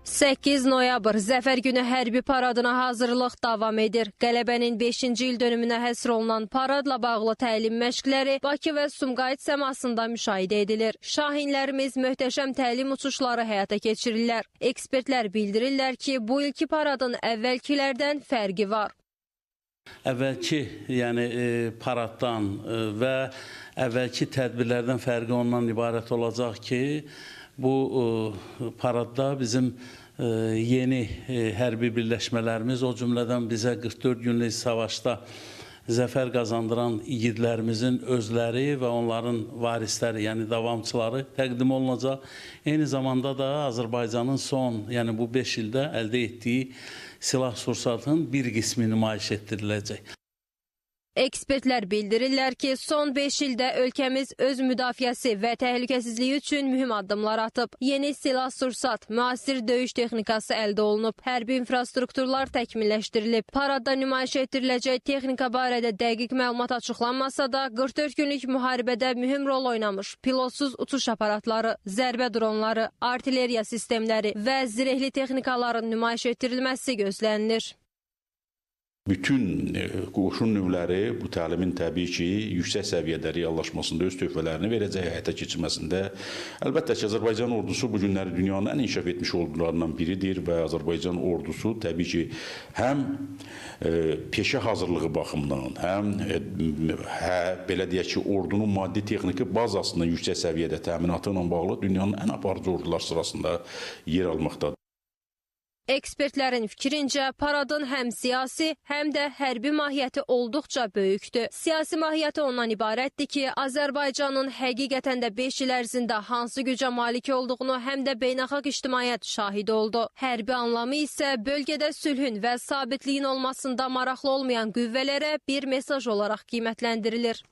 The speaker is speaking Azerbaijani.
8 noyabr Zəfər günü hərbi paradına hazırlıq davam edir. Qələbənin 5-ci il dönümünə həsr olunan paradla bağlı təlim məşqləri Bakı və Sumqayıt səmasında müşahidə edilir. Şahinlərimiz möhtəşəm təlim uçuşları həyata keçirirlər. Ekspertlər bildirirlər ki, bu ilki paradın əvvəlkilərdən fərqi var. Əvvəlki, paraddan və əvvəlki tədbirlərdən fərqi ondan ibarət olacaq ki, bu paradda bizim yeni hərbi birləşmələrimiz, o cümlədən bizə 44 günlük savaşda zəfər qazandıran igidlərimizin özləri və onların varisləri, yəni davamçıları təqdim olunacaq. Eyni zamanda da Azərbaycanın son, bu 5 ildə əldə etdiyi silah-sursatın bir qismi nümayiş etdiriləcək. Ekspertlər bildirirlər ki, son 5 ildə ölkəmiz öz müdafiəsi və təhlükəsizliyi üçün mühüm addımlar atıb. Yeni silah-sursat, müasir döyüş texnikası əldə olunub, hərbi infrastrukturlar təkmilləşdirilib. Paradda nümayiş etdiriləcək texnika barədə dəqiq məlumat açıqlanmasa da, 44 günlük müharibədə mühüm rol oynamış pilotsuz uçuş aparatları, zərbə dronları, artilleriya sistemləri və zirehli texnikaların nümayiş etdirilməsi gözlənilir. Bütün qoşun növləri bu təlimin təbii ki, yüksək səviyyədə reallaşmasında öz töhfələrini verəcək, həyata keçirməsində. Əlbəttə ki, Azərbaycan ordusu bu günləri dünyanın ən inkişaf etmiş ordularından biridir və Azərbaycan ordusu təbii ki, həm peşə hazırlığı baxımından, həm belə deyək ki, ordunun maddi-texniki bazasının yüksək səviyyədə təminatı ilə bağlı dünyanın ən aparıcı ordular sırasında yer almaqdadır. Ekspertlərin fikrincə, paradın həm siyasi, həm də hərbi mahiyyəti olduqca böyükdür. Siyasi mahiyyəti ondan ibarətdir ki, Azərbaycanın həqiqətən də 5 il ərzində hansı gücə malik olduğunu həm də beynəlxalq ictimaiyyət şahid oldu. Hərbi anlamı isə bölgədə sülhün və sabitliyin olmasında maraqlı olmayan qüvvələrə bir mesaj olaraq qiymətləndirilir.